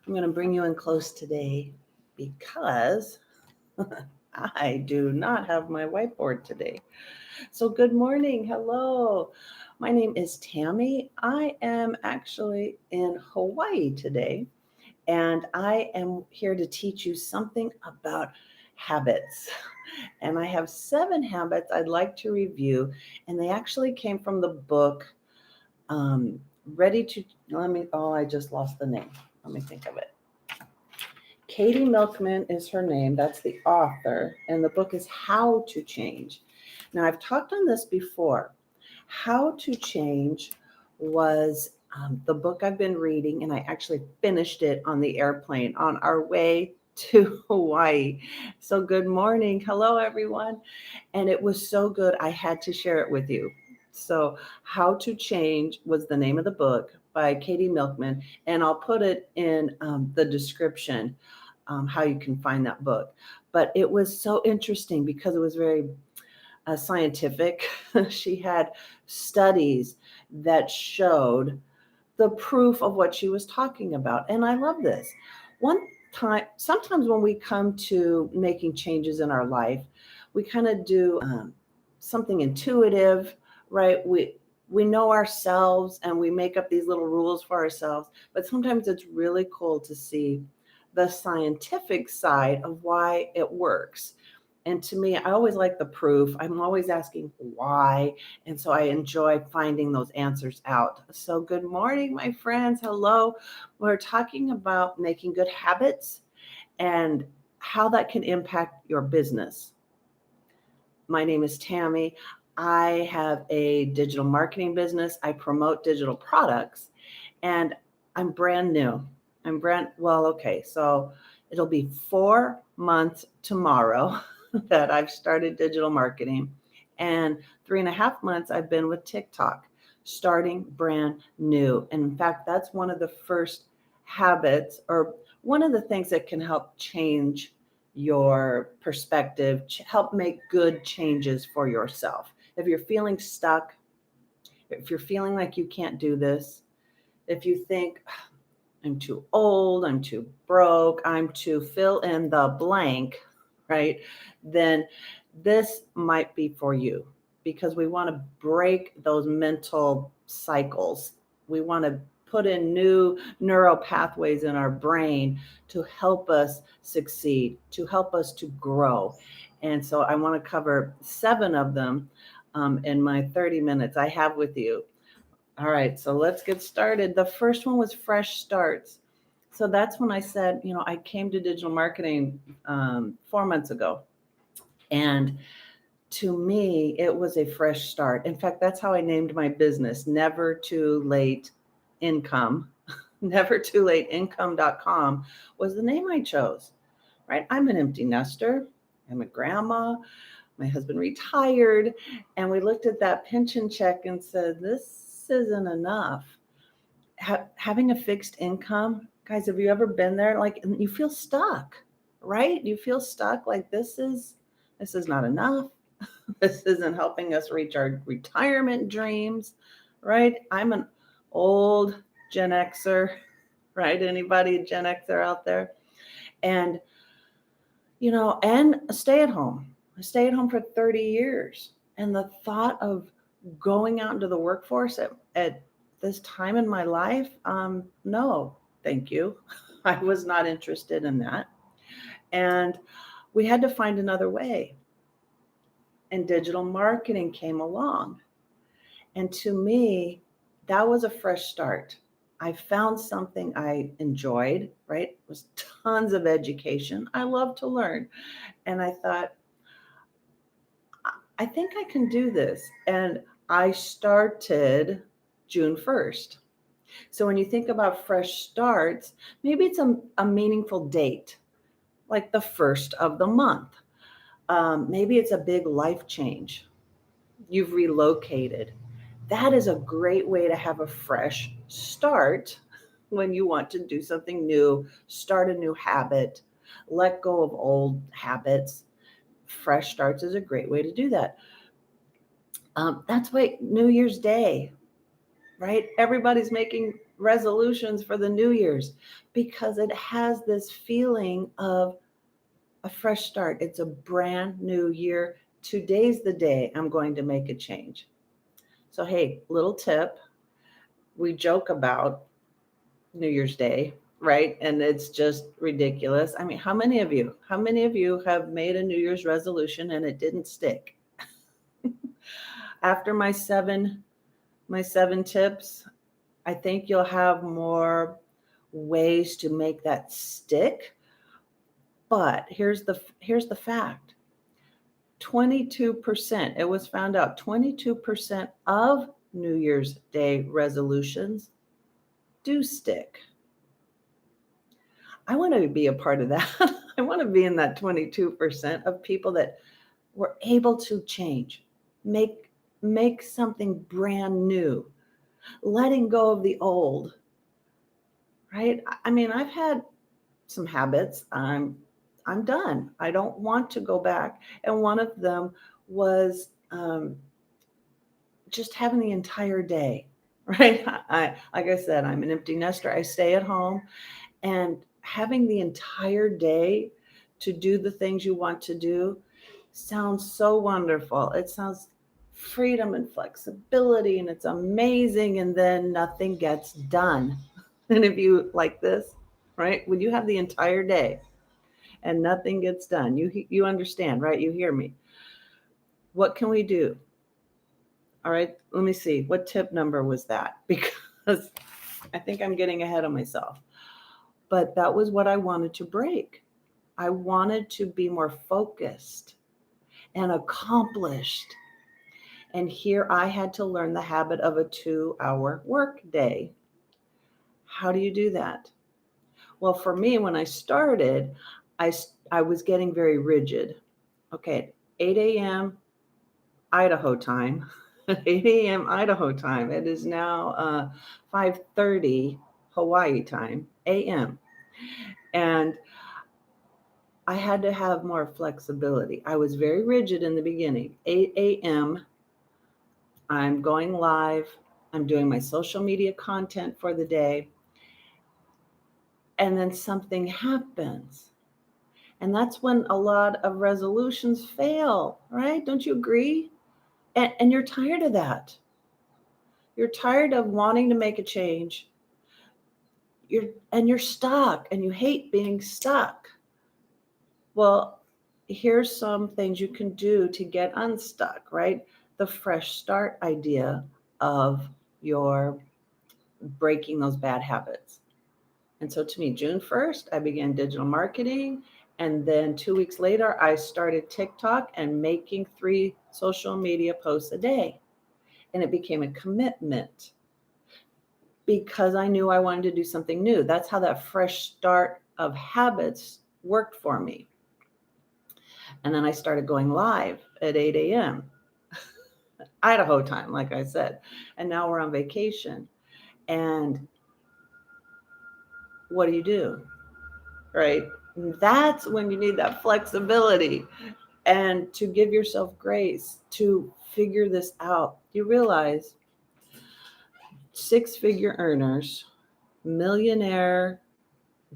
I'm going to bring you in close today because I do not have my whiteboard today. So, good morning. Hello. My name is Tammy. I am actually in Hawaii today, and I am here to teach you something about habits. And I have 7 habits I'd like to review, and they actually came from the book um, Ready to. I just lost the name. Let me think of it. Katie Milkman is her name. That's the author. And the book is How to Change. Now, I've talked on this before. How to Change was the book I've been reading, and I actually finished it on the airplane on our way to Hawaii. So, good morning. Hello, everyone. And it was so good, I had to share it with you. So, How to Change was the name of the book by Katie Milkman, and I'll put it in the description how you can find that book. But it was so interesting because it was very scientific. She had studies that showed the proof of what she was talking about. And I love this. Sometimes when we come to making changes in our life, we kind of do something intuitive, right? We know ourselves and we make up these little rules for ourselves, but sometimes it's really cool to see the scientific side of why it works. And to me, I always like the proof. I'm always asking why. And so I enjoy finding those answers out. So, good morning, my friends. Hello. We're talking about making good habits and how that can impact your business. My name is Tammy. I have a digital marketing business. I promote digital products, and I'm brand new. So it'll be 4 months tomorrow that I've started digital marketing, and 3.5 months I've been with TikTok, starting brand new. And in fact, that's one of the first habits, or one of the things that can help change your perspective, help make good changes for yourself. If you're feeling stuck, if you're feeling like you can't do this, if you think I'm too old, I'm too broke, I'm too fill in the blank, right? Then this might be for you, because we want to break those mental cycles. We want to put in new neural pathways in our brain to help us succeed, to help us to grow. And so I want to cover 7 of them in my 30 minutes I have with you. All right, so let's get started. The first one was fresh starts. So that's when I said, I came to digital marketing 4 months ago. And to me, it was a fresh start. In fact, that's how I named my business, Never Too Late Income. Never Too Late Income.com was the name I chose, right? I'm an empty nester. I'm a grandma. My husband retired. And we looked at that pension check and said, this isn't enough. Having a fixed income, guys, have you ever been there? Like, you feel stuck, right? You feel stuck, like this is not enough. This isn't helping us reach our retirement dreams, right? I'm an old Gen Xer, right? Anybody Gen Xer out there? And and a stay at home. I stayed at home for 30 years. And the thought of going out into the workforce at this time in my life, no, thank you. I was not interested in that. And we had to find another way. And digital marketing came along. And to me, that was a fresh start. I found something I enjoyed, right? It was tons of education. I love to learn. And I thought, I think I can do this. And I started June 1st. So when you think about fresh starts, maybe it's a meaningful date, like the first of the month. Maybe it's a big life change. You've relocated. That is a great way to have a fresh start when you want to do something new, start a new habit, let go of old habits. Fresh starts is a great way to do that. That's why New Year's Day, right? Everybody's making resolutions for the New Year's because it has this feeling of a fresh start. It's a brand new year. Today's the day I'm going to make a change. So, hey, little tip, we joke about New Year's Day, right? And it's just ridiculous. I mean, how many of you have made a New Year's resolution and it didn't stick? After my seven tips, I think you'll have more ways to make that stick. But here's the fact. 22%, it was found out 22% of New Year's Day resolutions do stick. I want to be a part of that. I want to be in that 22% of people that were able to change, make something brand new, letting go of the old, right? I mean, I've had some habits. I'm done. I don't want to go back. And one of them was just having the entire day, right? Like I said, I'm an empty nester. I stay at home, and having the entire day to do the things you want to do sounds so wonderful. It sounds freedom and flexibility, and it's amazing. And then nothing gets done. And if you like this, right? When you have the entire day and nothing gets done, you understand, right? You hear me. What can we do? All right, let me see. What tip number was that? Because I think I'm getting ahead of myself. But that was what I wanted to break. I wanted to be more focused and accomplished. And here I had to learn the habit of a 2-hour work day. How do you do that? Well, for me, when I started, I was getting very rigid. Okay, 8 a.m. Idaho time, 8 a.m. Idaho time. It is now 5:30 Hawaii time, a.m. And I had to have more flexibility. I was very rigid in the beginning. 8 a.m., I'm going live. I'm doing my social media content for the day. And then something happens. And that's when a lot of resolutions fail, right? Don't you agree? And you're tired of that. You're tired of wanting to make a change. You're stuck and you hate being stuck. Well, here's some things you can do to get unstuck, right? The fresh start idea of your breaking those bad habits. And so to me, June 1st, I began digital marketing. And then 2 weeks later, I started TikTok and making 3 social media posts a day. And it became a commitment because I knew I wanted to do something new. That's how that fresh start of habits worked for me. And then I started going live at 8 a.m. Idaho time, like I said. And now we're on vacation. And what do? Right? That's when you need that flexibility and to give yourself grace to figure this out. You realize 6-figure earners, millionaire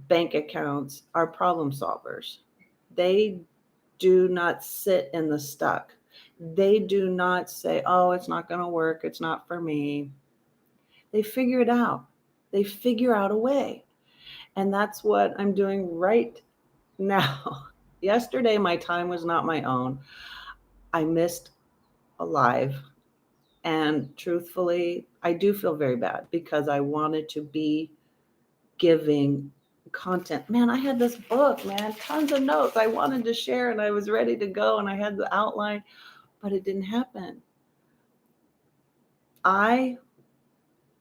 bank accounts are problem solvers. They do not sit in the stuck. They do not say, oh, it's not going to work. It's not for me. They figure it out. They figure out a way. And that's what I'm doing right now. Yesterday, my time was not my own. I missed a live. And truthfully, I do feel very bad because I wanted to be giving content. Man, I had this book, man, tons of notes I wanted to share and I was ready to go and I had the outline, but it didn't happen. I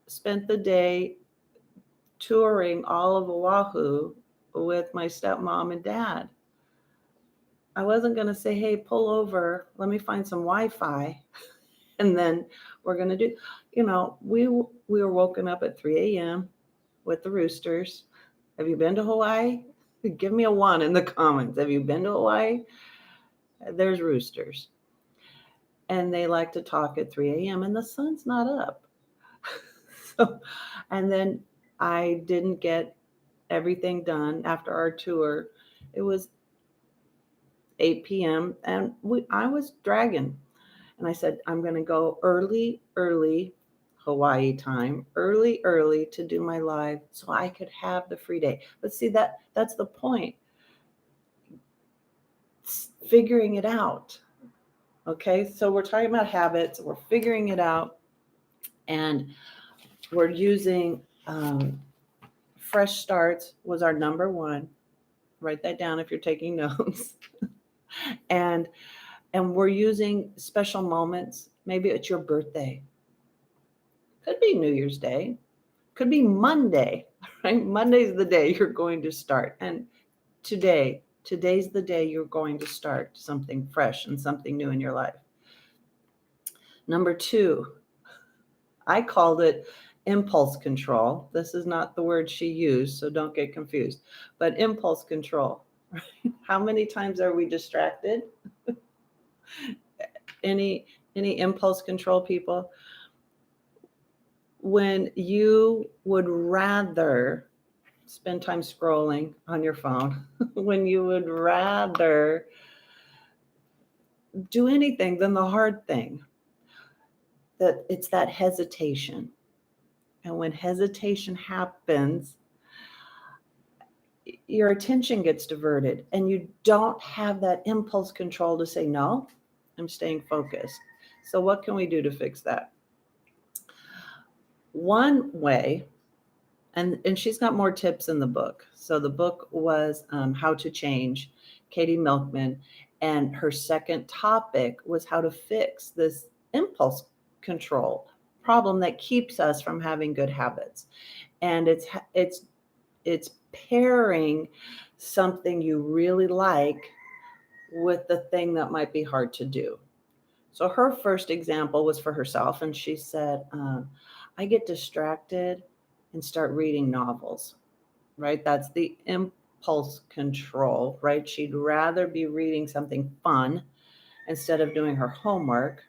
spent the day touring all of Oahu with my stepmom and dad. I wasn't going to say, hey, pull over, let me find some Wi-Fi, and then we're going to do, we were woken up at 3 a.m. with the roosters. Have you been to Hawaii? Give me a 1 in the comments. Have you been to Hawaii? There's roosters. And they like to talk at 3 a.m. and the sun's not up. And then I didn't get everything done after our tour. It was 8 p.m. and I was dragging. And I said, I'm going to go early, Hawaii time, early to do my live so I could have the free day. But see, that's the point. It's figuring it out. Okay. So we're talking about habits. We're figuring it out. And we're using fresh starts was our number one. Write that down if you're taking notes. and we're using special moments. Maybe it's your birthday. Could be New Year's Day. Could be Monday, right? Monday's the day you're going to start. And today's the day you're going to start something fresh and something new in your life. Number 2, I called it impulse control. This is not the word she used, so don't get confused. But impulse control. Right? How many times are we distracted? Any impulse control people? When you would rather spend time scrolling on your phone, when you would rather do anything than the hard thing, that it's that hesitation. And when hesitation happens, your attention gets diverted and you don't have that impulse control to say, no, I'm staying focused. So what can we do to fix that? One way, and she's got more tips in the book. So the book was How to Change, Katie Milkman, and her second topic was how to fix this impulse control problem that keeps us from having good habits. And it's pairing something you really like with the thing that might be hard to do. So her first example was for herself, and she said, I get distracted and start reading novels, right? That's the impulse control, right? She'd rather be reading something fun instead of doing her homework.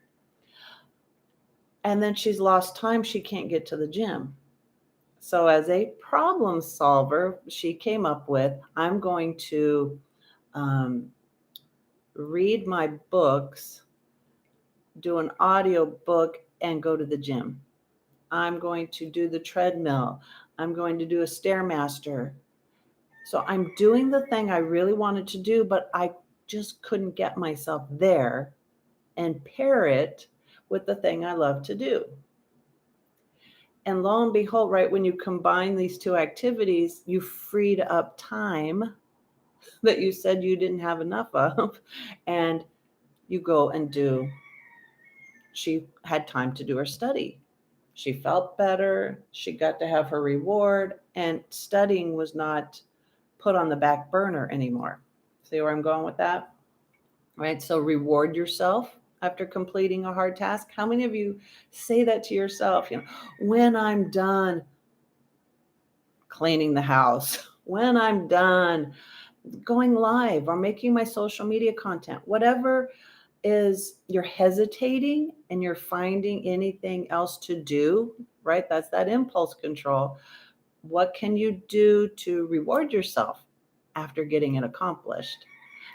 And then she's lost time. She can't get to the gym. So as a problem solver, she came up with, I'm going to read my books, do an audio book, and go to the gym. I'm going to do the treadmill. I'm going to do a Stairmaster. So I'm doing the thing I really wanted to do, but I just couldn't get myself there and pair it with the thing I love to do. And lo and behold, right, when you combine these two activities, you freed up time that you said you didn't have enough of, and you go and do. She had time to do her study. She felt better. She got to have her reward, and studying was not put on the back burner anymore. See where I'm going with that? Right? So reward yourself after completing a hard task. How many of you say that to yourself? When I'm done cleaning the house, when I'm done going live or making my social media content, whatever is you're hesitating and you're finding anything else to do, right? That's that impulse control. What can you do to reward yourself after getting it accomplished?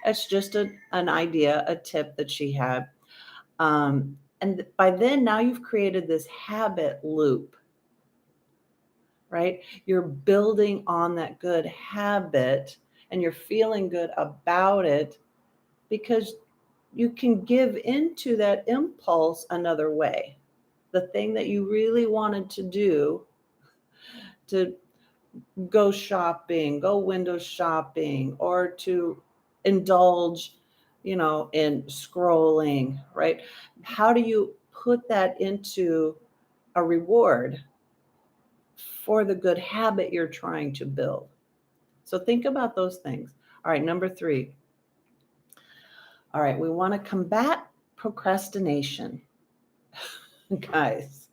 It's just an idea, a tip that she had. And by then, now you've created this habit loop, right? You're building on that good habit and you're feeling good about it because you can give into that impulse another way. The thing that you really wanted to do, to go shopping, go window shopping, or to indulge, in scrolling, right? How do you put that into a reward for the good habit you're trying to build? So think about those things. All right, number 3. All right, we want to combat procrastination. Guys,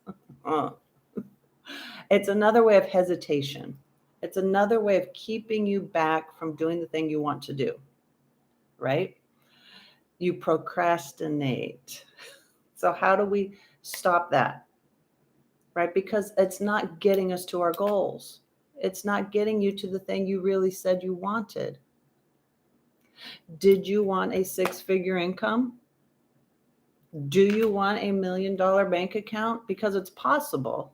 it's another way of hesitation. It's another way of keeping you back from doing the thing you want to do, right? You procrastinate. So how do we stop that, right? Because it's not getting us to our goals. It's not getting you to the thing you really said you wanted. Did you want a 6-figure income? Do you want $1 million bank account? Because it's possible.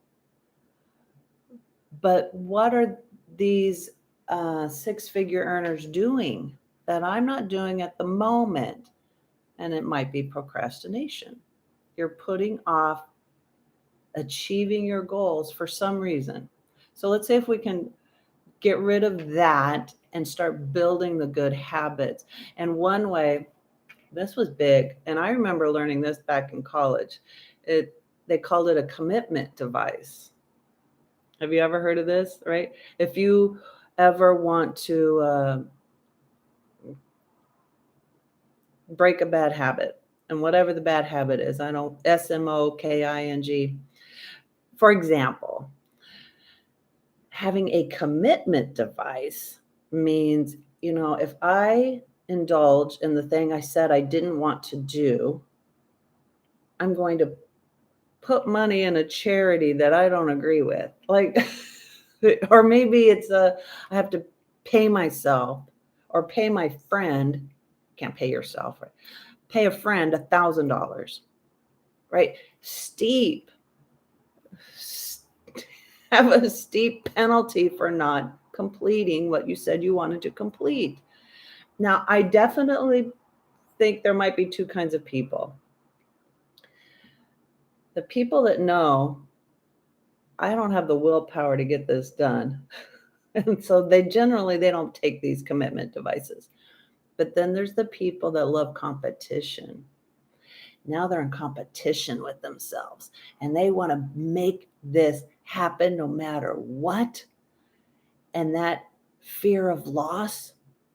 But what are these 6-figure earners doing that I'm not doing at the moment? And it might be procrastination. You're putting off achieving your goals for some reason. So let's say if we can get rid of that and start building the good habits. And one way, this was big, and I remember learning this back in college. They called it a commitment device. Have you ever heard of this? Right? If you ever want to break a bad habit, and whatever the bad habit is, I don't SMOKING. For example, having a commitment device means, if I indulge in the thing I said I didn't want to do, I'm going to put money in a charity that I don't agree with. Like, or maybe I have to pay myself or pay my friend. Can't pay yourself, right? Pay a friend $1,000, right? Have a steep penalty for not completing what you said you wanted to complete. Now, I definitely think there might be two kinds of people. The people that know, I don't have the willpower to get this done. And so they don't take these commitment devices. But then there's the people that love competition. Now they're in competition with themselves and they want to make this happen no matter what. And that fear of loss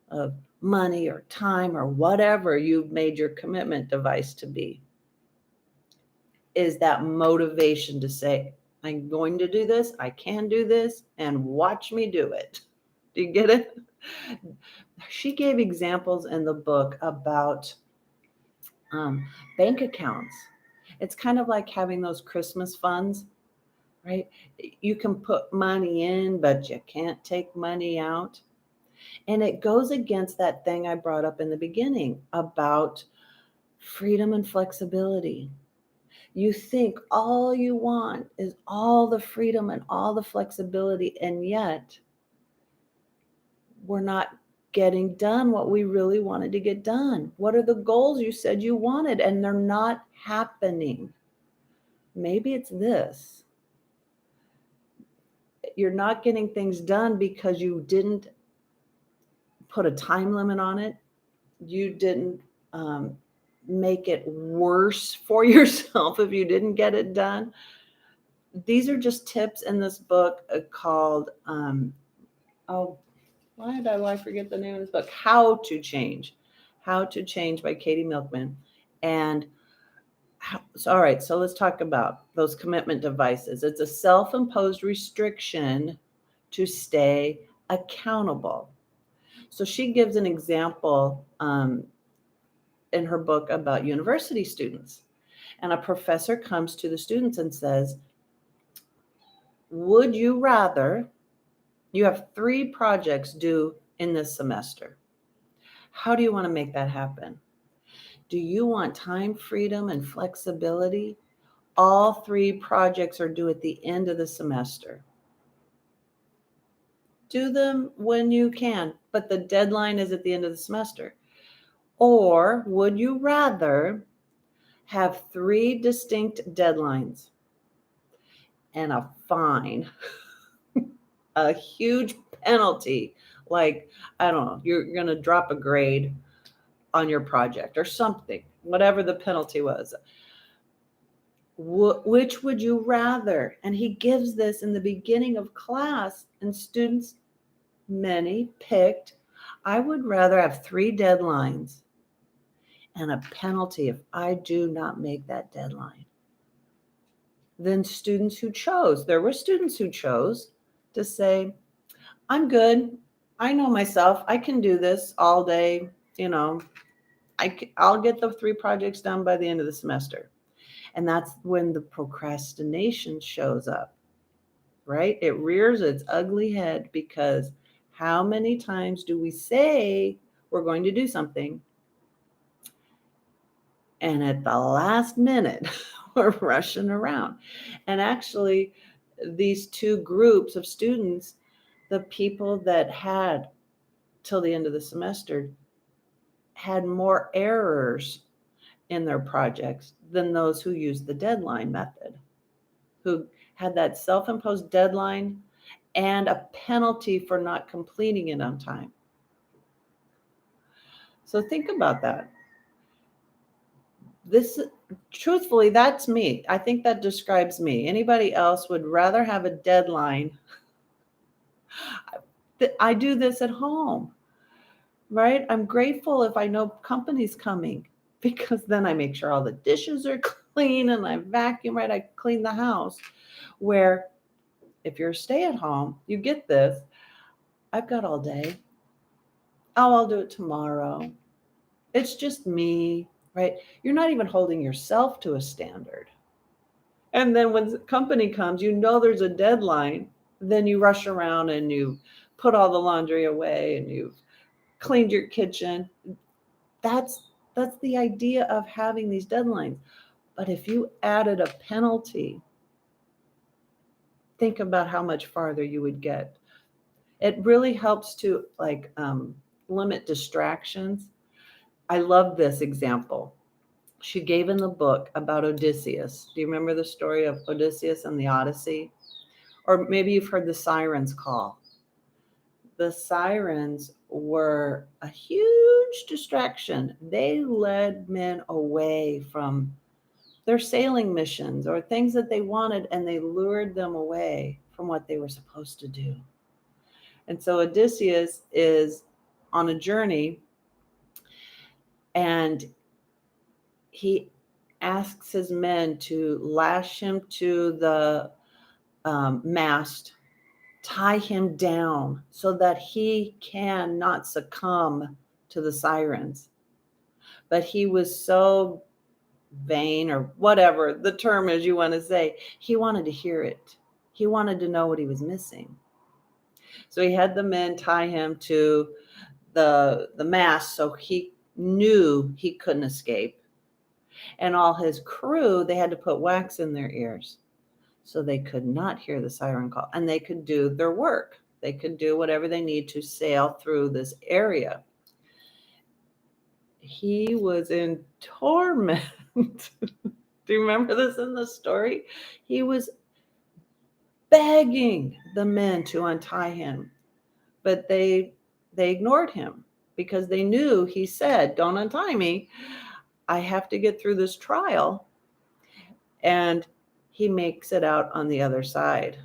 of money or time or whatever you've made your commitment device to be is that motivation to say, I'm going to do this, I can do this, and watch me do it. Do you get it? She gave examples in the book about bank accounts. It's kind of like having those Christmas funds, right? You can put money in, but you can't take money out. And it goes against that thing I brought up in the beginning about freedom and flexibility. You think all you want is all the freedom and all the flexibility, and yet we're not getting done what we really wanted to get done. What are the goals you said you wanted, and they're not happening? Maybe it's this. You're not getting things done because you didn't put a time limit on it. You didn't make it worse for yourself if you didn't get it done. These are just tips in this book called, why did I forget the name of this book? How to Change by Katie Milkman. And all right, so let's talk about those commitment devices. It's a self-imposed restriction to stay accountable. So she gives an example in her book about university students. And a professor comes to the students and says, would you rather, you have 3 projects due in this semester. How do you want to make that happen? Do you want time, freedom, and flexibility? All 3 projects are due at the end of the semester. Do them when you can, but the deadline is at the end of the semester. Or would you rather have 3 distinct deadlines and a fine, a huge penalty, like, I don't know, you're going to drop a grade on your project or something, whatever the penalty was? Which would you rather? And he gives this in the beginning of class, and students, many picked, I would rather have 3 deadlines and a penalty if I do not make that deadline. Then there were students who chose to say, I'm good. I know myself. I can do this all day. I'll get the 3 projects done by the end of the semester. And that's when the procrastination shows up. right? It rears its ugly head because how many times do we say we're going to do something, and at the last minute, we're rushing around? And actually, these two groups of students, the people that had till the end of the semester had more errors in their projects than those who used the deadline method, who had that self-imposed deadline and a penalty for not completing it on time. So think about that. This, truthfully, that's me. I think that describes me. Anybody else would rather have a deadline. I do this at home, right? I'm grateful if I know company's coming, because then I make sure all the dishes are clean and I vacuum, right? I clean the house. Where if you're stay at home, you get this. I've got all day. Oh, I'll do it tomorrow. It's just me, right? You're not even holding yourself to a standard. And then when the company comes, you know there's a deadline, then you rush around and you put all the laundry away and you've cleaned your kitchen. That's the idea of having these deadlines. But if you added a penalty, think about how much farther you would get. It really helps to limit distractions. I love this example she gave in the book about Odysseus. Do you remember the story of Odysseus and the Odyssey? Or maybe you've heard the sirens call. The sirens were a huge distraction. They led men away from their sailing missions or things that they wanted, and they lured them away from what they were supposed to do. And so Odysseus is on a journey, and he asks his men to lash him to the mast, tie him down so that he can not succumb to the sirens. But he was so vain, or whatever the term is you want to say, he wanted to hear it. He wanted to know what he was missing. So he had the men tie him to the mast so he knew he couldn't escape. And all his crew, they had to put wax in their ears so they could not hear the siren call, and they could do their work. They could do whatever they need to sail through this area. He was in torment. Do you remember this in the story? He was begging the men to untie him, but they ignored him because they knew he said, "Don't untie me. I have to get through this trial." And he makes it out on the other side.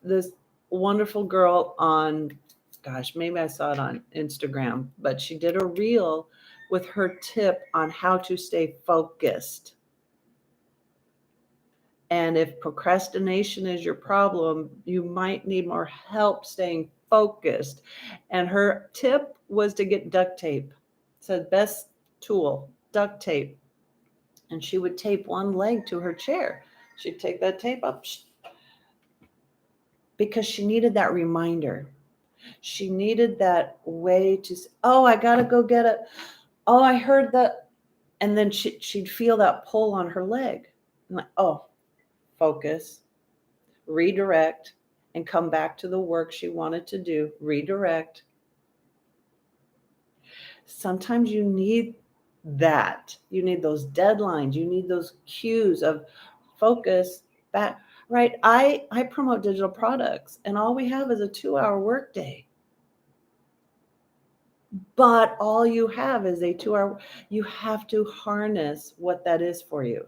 This wonderful girl on, gosh, maybe I saw it on Instagram, but she did a reel with her tip on how to stay focused. And if procrastination is your problem, you might need more help staying focused. And her tip was to get duct tape. It said best tool, duct tape. And she would tape one leg to her chair. She'd take that tape up because she needed that reminder. She needed that way to, oh, I got to go get it. Oh, I heard that. And then she'd feel that pull on her leg. I'm like, oh, focus, redirect, and come back to the work she wanted to do. Redirect. Sometimes you need that. You need those deadlines. You need those cues of focus back. Right. I promote digital products, and all we have is a 2-hour workday. But all you have is a 2-hour. You have to harness what that is for you.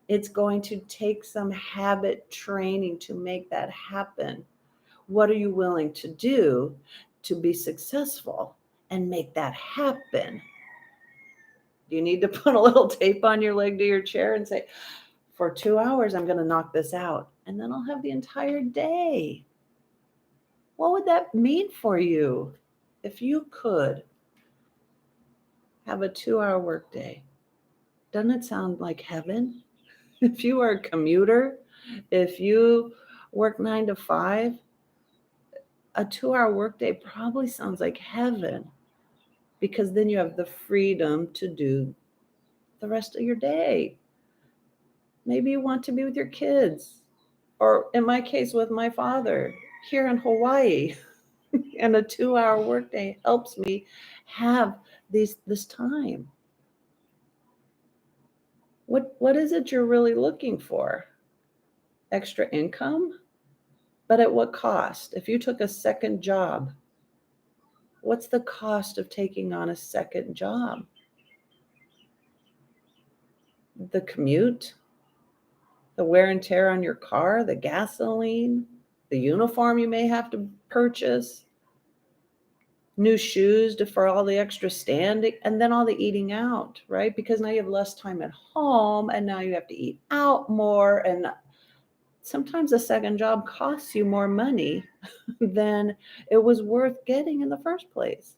It's going to take some habit training to make that happen. What are you willing to do to be successful and make that happen? You need to put a little tape on your leg to your chair and say, for 2 hours, I'm going to knock this out, and then I'll have the entire day. What would that mean for you if you could have a 2-hour workday? Doesn't it sound like heaven? If you are a commuter, if you work 9 to 5, a 2-hour workday probably sounds like heaven, because then you have the freedom to do the rest of your day. Maybe you want to be with your kids, or in my case, with my father here in Hawaii. And a 2-hour workday helps me have this time. What is it you're really looking for? Extra income? But at what cost? If you took a second job, what's the cost of taking on a second job? The commute, the wear and tear on your car, the gasoline, the uniform you may have to purchase, new shoes for all the extra standing, and then all the eating out, right? Because now you have less time at home, and now you have to eat out more. And sometimes a second job costs you more money than it was worth getting in the first place.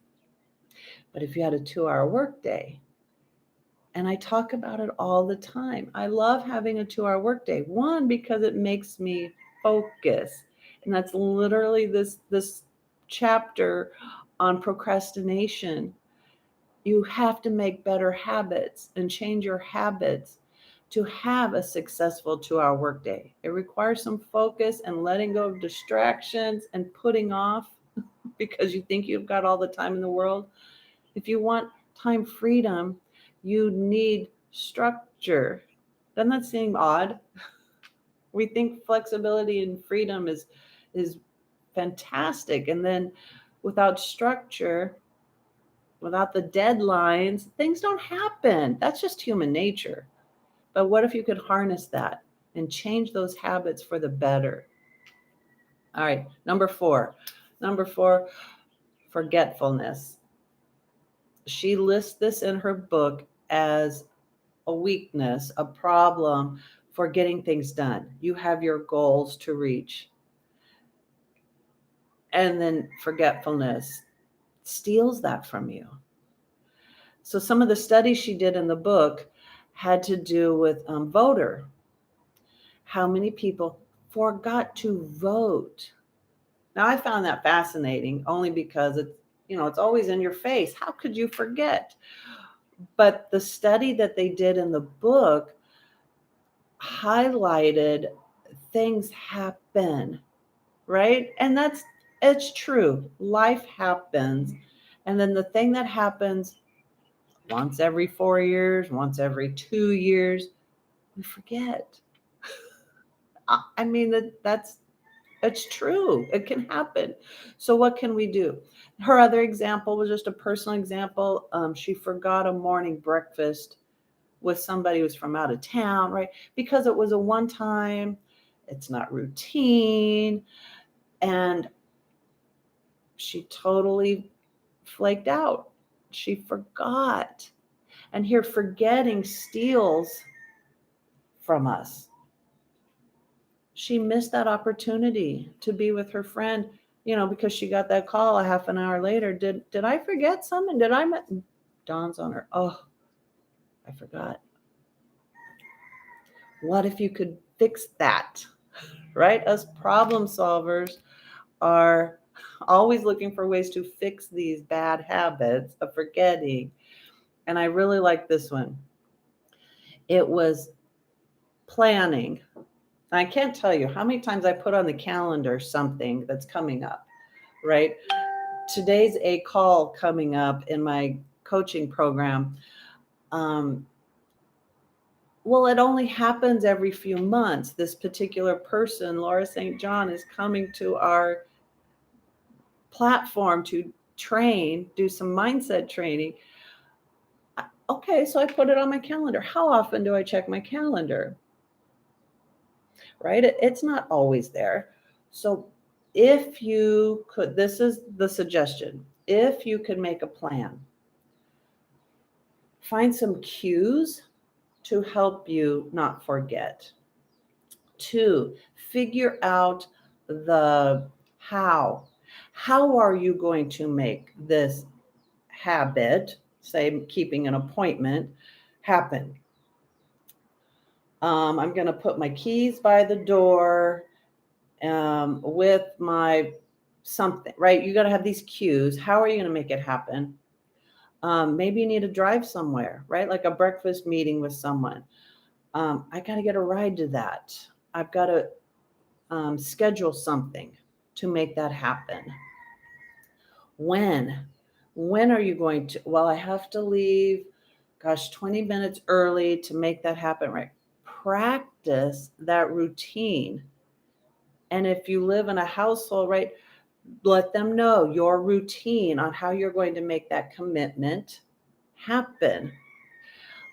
But if you had a 2-hour workday, and I talk about it all the time, I love having a 2-hour workday. One, because it makes me focus. And that's literally this chapter on procrastination. You have to make better habits and change your habits to have a successful 2-hour workday. It requires some focus and letting go of distractions and putting off because you think you've got all the time in the world. If you want time freedom, you need structure. Doesn't that seem odd? We think flexibility and freedom is fantastic. And then without structure, without the deadlines, things don't happen. That's just human nature. But what if you could harness that and change those habits for the better? All right, number four, forgetfulness. She lists this in her book as a weakness, a problem for getting things done. You have your goals to reach. And then forgetfulness steals that from you. So some of the studies she did in the book had to do with voter. How many people forgot to vote? Now, I found that fascinating only because it's always in your face. How could you forget? But the study that they did in the book highlighted things happen, right? And it's true. Life happens. And then the thing that happens once every 4 years, once every 2 years, we forget. I mean, it's true. It can happen. So what can we do? Her other example was just a personal example. She forgot a morning breakfast with somebody who's from out of town, right? Because it was a one time, it's not routine. And she totally flaked out. She forgot. And here, forgetting steals from us. She missed that opportunity to be with her friend, because she got that call a half an hour later. Did I forget something? Dawns on her. Oh, I forgot. What if you could fix that? Right? Us problem solvers are always looking for ways to fix these bad habits of forgetting. And I really like this one. It was planning. I can't tell you how many times I put on the calendar something that's coming up, right? Today's a call coming up in my coaching program. Well, it only happens every few months. This particular person, Laura St. John, is coming to our platform to do some mindset training. Okay, so I put it on my calendar. How often do I check my calendar? Right? It's not always there. So if you could, this is the suggestion. If you could make a plan, find some cues to help you not forget. 2, figure out the how. How are you going to make this habit, say keeping an appointment, happen? I'm going to put my keys by the door with my something, right? You got to have these cues. How are you going to make it happen? Maybe you need to drive somewhere, right? Like a breakfast meeting with someone. I got to get a ride to that. I've got to schedule something to make that happen. When? When are you going to? Well, I have to leave, 20 minutes early to make that happen, right? Practice that routine. And if you live in a household, right, let them know your routine on how you're going to make that commitment happen.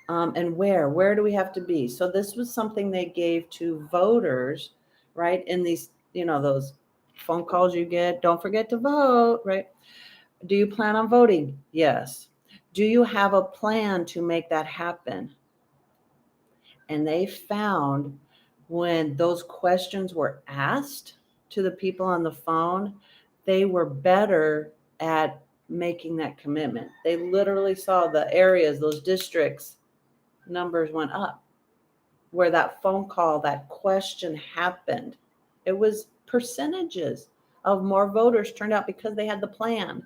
And where do we have to be? So this was something they gave to voters, right? In these, those phone calls you get, don't forget to vote, right? Do you plan on voting? Yes. Do you have a plan to make that happen? And they found when those questions were asked to the people on the phone, they were better at making that commitment. They literally saw the areas, those districts, numbers went up where that phone call, that question happened. It was percentages of more voters turned out because they had the plan.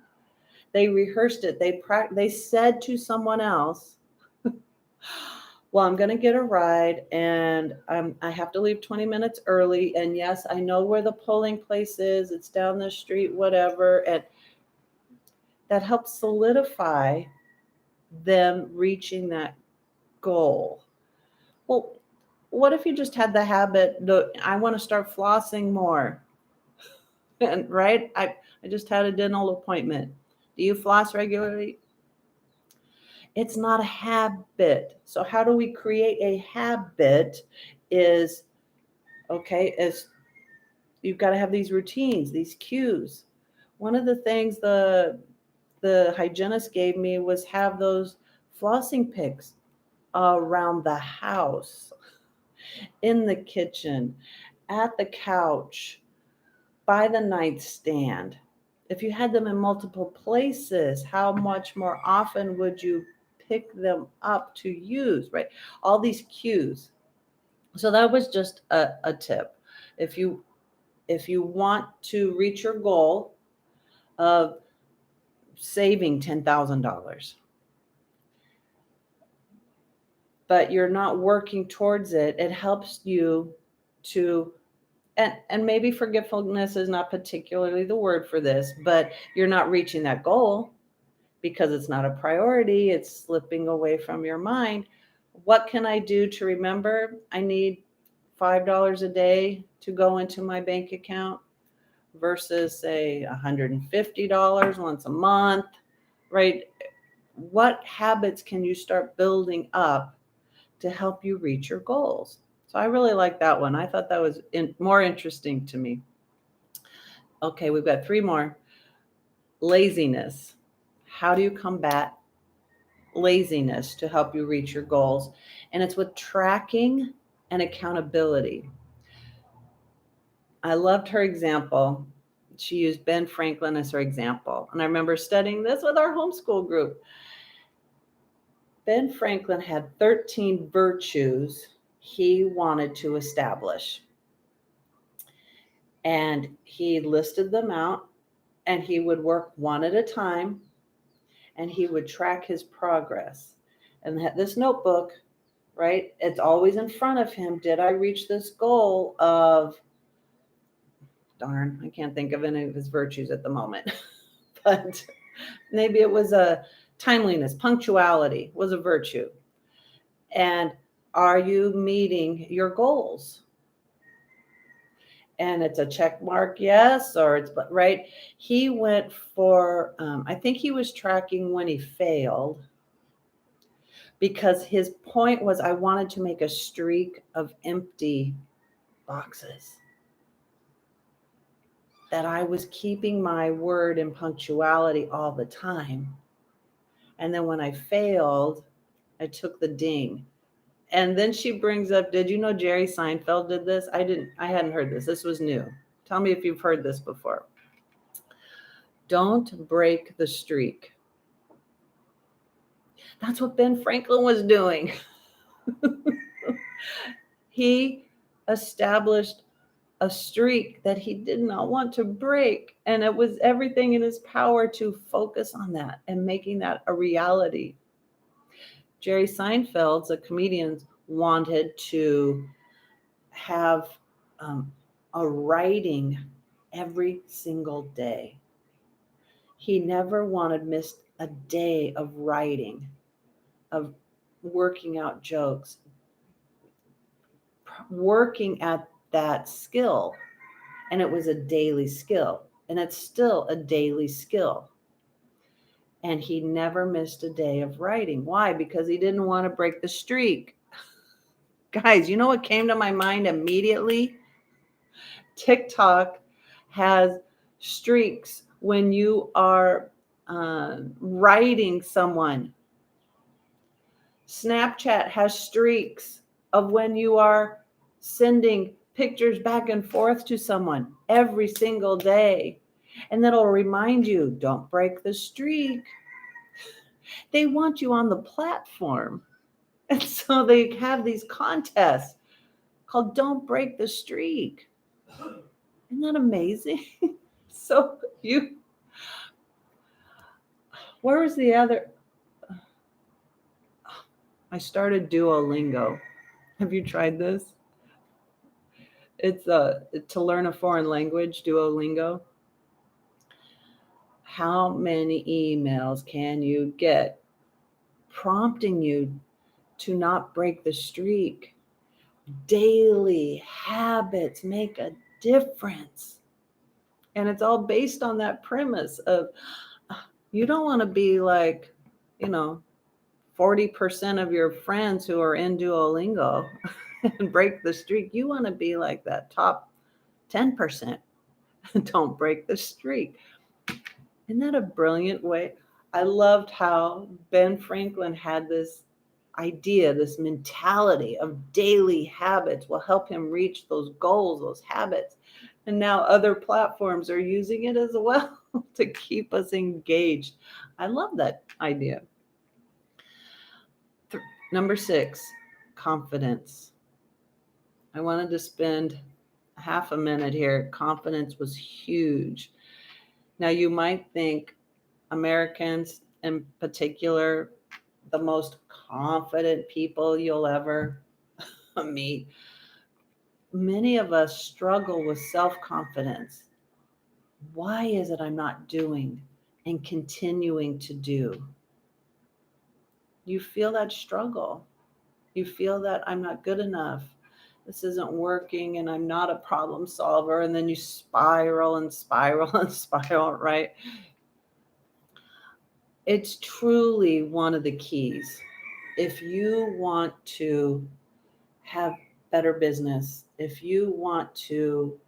They rehearsed it. They said to someone else, well, I'm going to get a ride and I have to leave 20 minutes early. And yes, I know where the polling place is. It's down the street, whatever. And that helps solidify them reaching that goal. Well, what if you just had the habit, I want to start flossing more? And right, I just had a dental appointment. Do you floss regularly? It's not a habit. So how do we create a habit is, you've got to have these routines, these cues. One of the things the hygienist gave me was have those flossing picks around the house, in the kitchen, at the couch, by the nightstand. If you had them in multiple places, how much more often would you pick them up to use, right? All these cues. So that was just a tip. If you want to reach your goal of saving $10,000, but you're not working towards it, it helps you to, and maybe forgetfulness is not particularly the word for this, but you're not reaching that goal because it's not a priority, it's slipping away from your mind. What can I do to remember? I need $5 a day to go into my bank account versus say $150 once a month, right? What habits can you start building up to help you reach your goals? So I really like that one. I thought that was more interesting to me. Okay, we've got 3 more. Laziness. How do you combat laziness to help you reach your goals? And it's with tracking and accountability. I loved her example. She used Ben Franklin as her example. And I remember studying this with our homeschool group. Ben Franklin had 13 virtues he wanted to establish. And he listed them out, and he would work one at a time, and he would track his progress. And this notebook, right, it's always in front of him. Did I reach this goal of, darn, I can't think of any of his virtues at the moment, but maybe it was a timeliness, punctuality was a virtue. And are you meeting your goals? And it's a check mark, yes, or it's right. He went for, I think he was tracking when he failed, because his point was, I wanted to make a streak of empty boxes, that I was keeping my word and punctuality all the time. And then when I failed, I took the ding. And then she brings up, did you know Jerry Seinfeld did this? I hadn't heard this. This was new. Tell me if you've heard this before. Don't break the streak. That's what Ben Franklin was doing. He established a streak that he did not want to break. And it was everything in his power to focus on that and making that a reality. Jerry Seinfeld's a comedian wanted to have a writing every single day. He never wanted missed a day of writing, of working out jokes, working at that skill. And it was a daily skill. And it's still a daily skill. And he never missed a day of writing. Why? Because he didn't want to break the streak. Guys, you know what came to my mind immediately? TikTok has streaks when you are writing someone. Snapchat has streaks of when you are sending pictures back and forth to someone every single day. And that'll remind you, don't break the streak. They want you on the platform. And so they have these contests called Don't Break the Streak. Isn't that amazing? So where was the other? I started Duolingo. Have you tried this? It's to learn a foreign language, Duolingo. How many emails can you get prompting you to not break the streak? Daily habits make a difference. And it's all based on that premise of you don't want to be like, 40% of your friends who are in Duolingo and break the streak. You want to be like that top 10%. Don't break the streak. Isn't that a brilliant way? I loved how Ben Franklin had this idea, this mentality of daily habits will help him reach those goals, those habits. And now other platforms are using it as well to keep us engaged. I love that idea. Number 6, confidence. I wanted to spend half a minute here. Confidence was huge. Now, you might think Americans in particular, the most confident people you'll ever meet. Many of us struggle with self-confidence. Why is it I'm not doing and continuing to do? You feel that struggle. You feel that I'm not good enough. This isn't working and I'm not a problem solver. And then you spiral and spiral and spiral, right? It's truly one of the keys. If you want to have better business, if you want to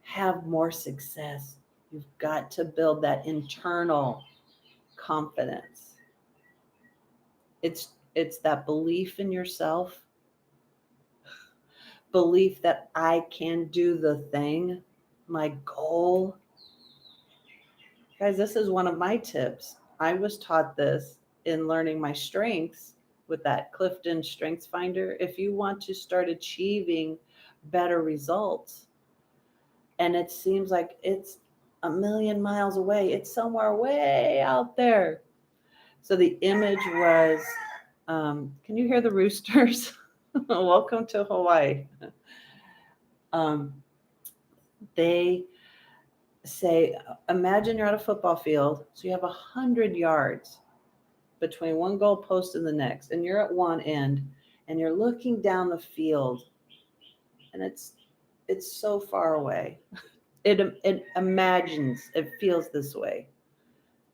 have more success, you've got to build that internal confidence. It's that belief in yourself, belief that I can do the thing, my goal. Guys, this is one of my tips. I was taught this in learning my strengths with that Clifton Strengths Finder. If you want to start achieving better results, and it seems like it's a million miles away, it's somewhere way out there. So the image was, can you hear the roosters? Welcome to Hawaii. They say, imagine you're at a football field. So you have 100 yards between one goal post and the next, and you're at one end, and you're looking down the field, and it's so far away. It imagines, it feels this way.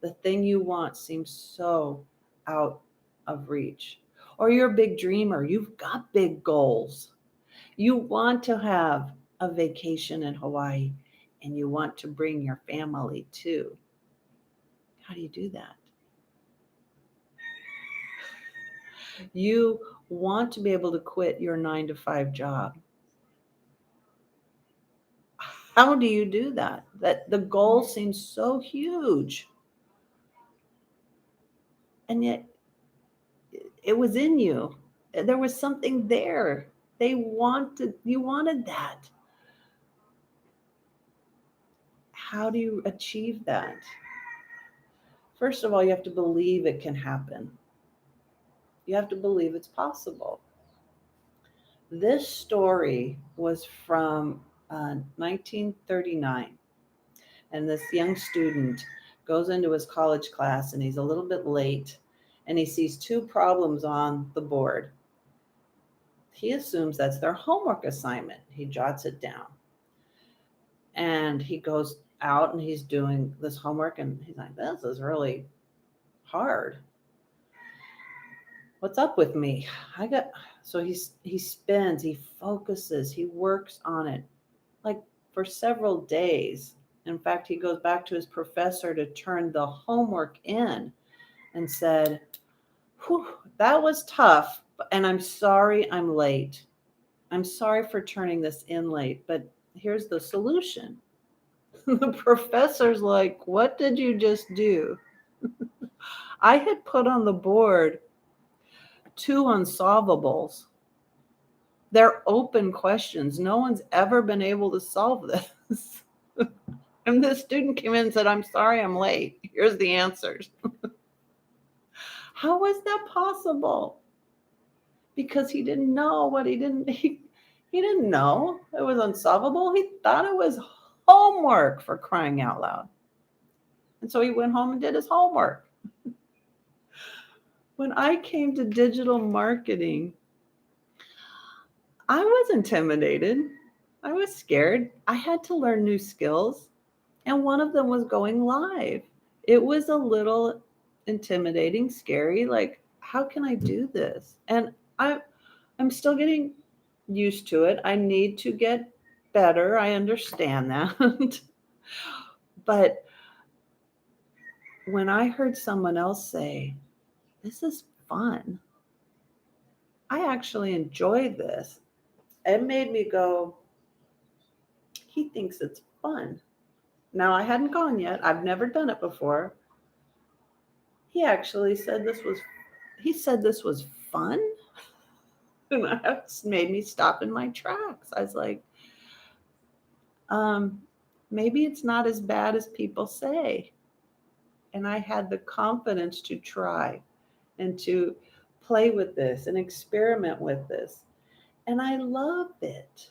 The thing you want seems so out of reach. Or you're a big dreamer. You've got big goals. You want to have a vacation in Hawaii and you want to bring your family too. How do you do that? You want to be able to quit your 9-to-5 job. How do you do that? That the goal seems so huge. And yet it was in you. There was something there. You wanted that. How do you achieve that? First of all, you have to believe it can happen. You have to believe it's possible. This story was from 1939, and this young student goes into his college class and he's a little bit late and he sees two problems on the board. He assumes that's their homework assignment. He jots it down and he goes out and he's doing this homework and he's like, this is really hard. What's up with me? So he spends, he focuses, he works on it like for several days. In fact, he goes back to his professor to turn the homework in and said, whew, that was tough, and I'm sorry I'm late. I'm sorry for turning this in late, but here's the solution. The professor's like, what did you just do? I had put on the board two unsolvables. They're open questions. No one's ever been able to solve this. And the student came in and said, I'm sorry I'm late. Here's the answers. How was that possible? Because he didn't know what he didn't know it was unsolvable. He thought it was homework, for crying out loud. And so he went home and did his homework. When I came to digital marketing, I was intimidated. I was scared. I had to learn new skills. And one of them was going live. It was a little intimidating, scary. Like, how can I do this? And I'm still getting used to it. I need to get better. I understand that. But when I heard someone else say, this is fun, I actually enjoy this, it made me go, he thinks it's fun. Now, I hadn't gone yet. I've never done it before. He actually said this was fun. And that made me stop in my tracks. I was like, maybe it's not as bad as people say. And I had the confidence to try and to play with this and experiment with this. And I love it.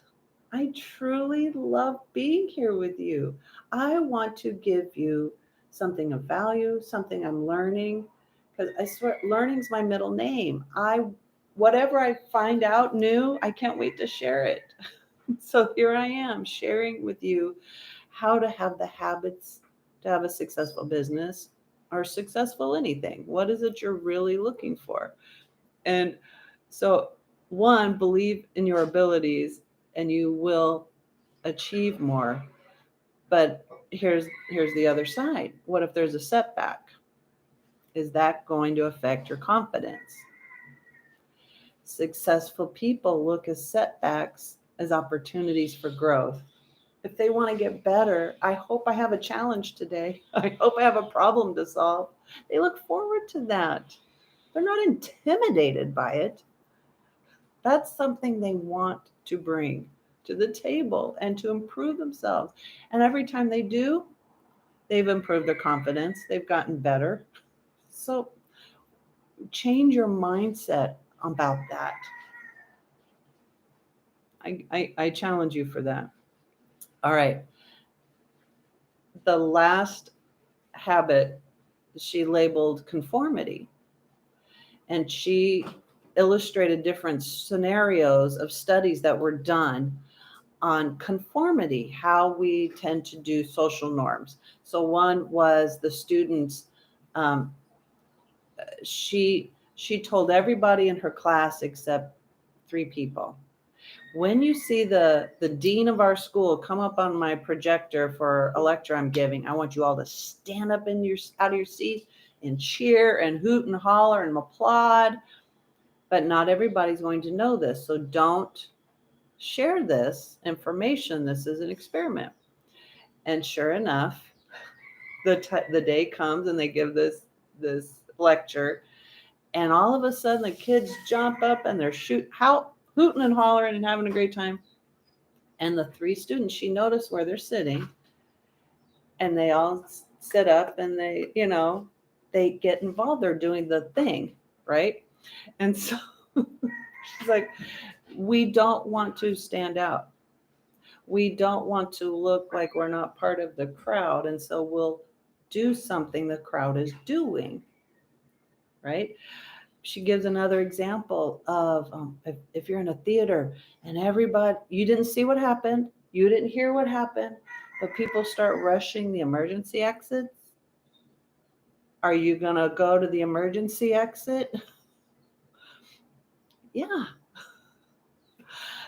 I truly love being here with you. I want to give you something of value, something I'm learning, because I swear learning's my middle name. Whatever I find out new, I can't wait to share it. So here I am sharing with you how to have the habits to have a successful business or successful anything. What is it you're really looking for? And so, one, believe in your abilities and you will achieve more. But here's the other side. What if there's a setback? Is that going to affect your confidence? Successful people look at setbacks as opportunities for growth. If they want to get better, I hope I have a challenge today. I hope I have a problem to solve. They look forward to that. They're not intimidated by it. That's something they want to bring to the table and to improve themselves. And every time they do, they've improved their confidence. They've gotten better. So change your mindset about that. I challenge you for that. All right. The last habit she labeled conformity. And she illustrated different scenarios of studies that were done on conformity, how we tend to do social norms. So one was the students, she told everybody in her class except 3 people, when you see the dean of our school come up on my projector for a lecture I'm giving, I want you all to stand up out of your seats and cheer and hoot and holler and applaud. But not everybody's going to know this. So don't share this information. This is an experiment. And sure enough, the day comes and they give this lecture. And all of a sudden the kids jump up and they're hooting and hollering and having a great time. And the 3 students, she noticed where they're sitting, and they all sit up and they get involved. They're doing the thing, right? And so she's like, we don't want to stand out. We don't want to look like we're not part of the crowd. And so we'll do something the crowd is doing, right? She gives another example of if you're in a theater and everybody, you didn't see what happened, you didn't hear what happened, but people start rushing the emergency exits. Are you going to go to the emergency exit? Yeah.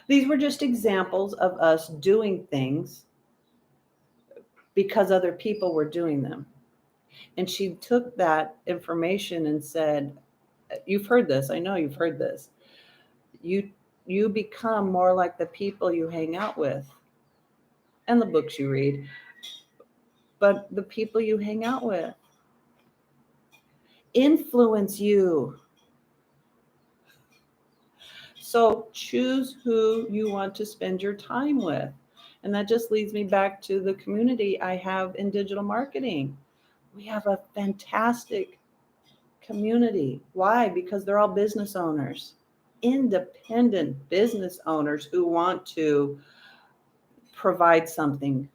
These were just examples of us doing things because other people were doing them. And she took that information and said, you've heard this. I know you've heard this. You become more like the people you hang out with and the books you read, but the people you hang out with influence you. So choose who you want to spend your time with. And that just leads me back to the community I have in digital marketing. We have a fantastic community. Why? Because they're all business owners, independent business owners who want to provide something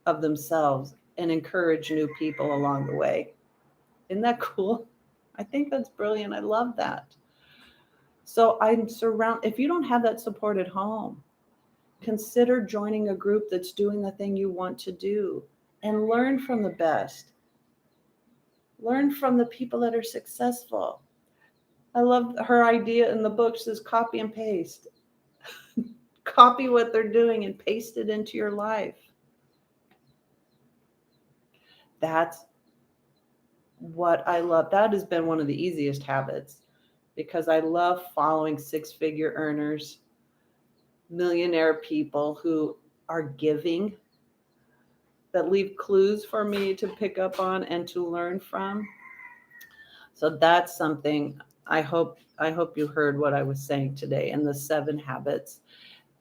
of themselves and encourage new people along the way. Isn't that cool? I think that's brilliant. I love that. So if you don't have that support at home, consider joining a group that's doing the thing you want to do and learn from the best. Learn from the people that are successful. I love her idea in the book. She says copy and paste. Copy what they're doing and paste it into your life. That's what I love. That has been one of the easiest habits because I love following 6-figure earners, millionaire people who are giving, that leave clues for me to pick up on and to learn from. So that's something I hope you heard what I was saying today in the 7 habits.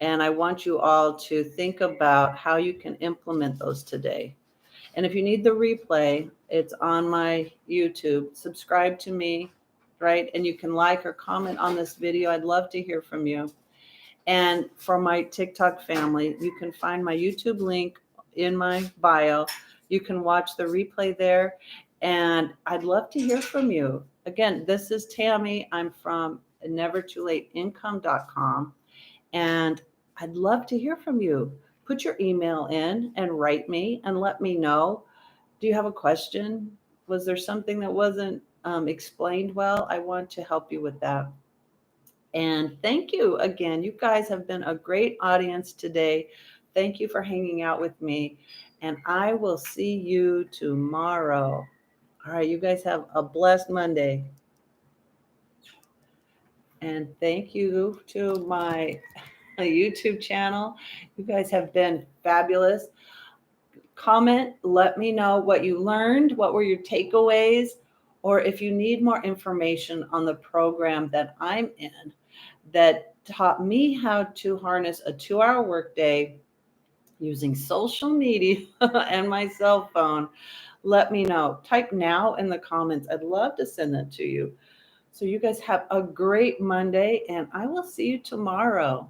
And I want you all to think about how you can implement those today. And if you need the replay, it's on my YouTube. Subscribe to me, right? And you can like or comment on this video. I'd love to hear from you. And for my TikTok family, you can find my YouTube link in my bio. You can watch the replay there. And I'd love to hear from you. Again, this is Tammy. I'm from nevertoolateincome.com. And I'd love to hear from you. Put your email in and write me and let me know. Do you have a question? Was there something that wasn't explained well? I want to help you with that. And thank you again. You guys have been a great audience today. Thank you for hanging out with me. And I will see you tomorrow. All right, you guys have a blessed Monday. And thank you to my YouTube channel. You guys have been fabulous. Comment, let me know what you learned, what were your takeaways, or if you need more information on the program that I'm in that taught me how to harness a 2-hour workday using social media and my cell phone. Let me know. Type now in the comments. I'd love to send that to you. So you guys have a great Monday, and I will see you tomorrow.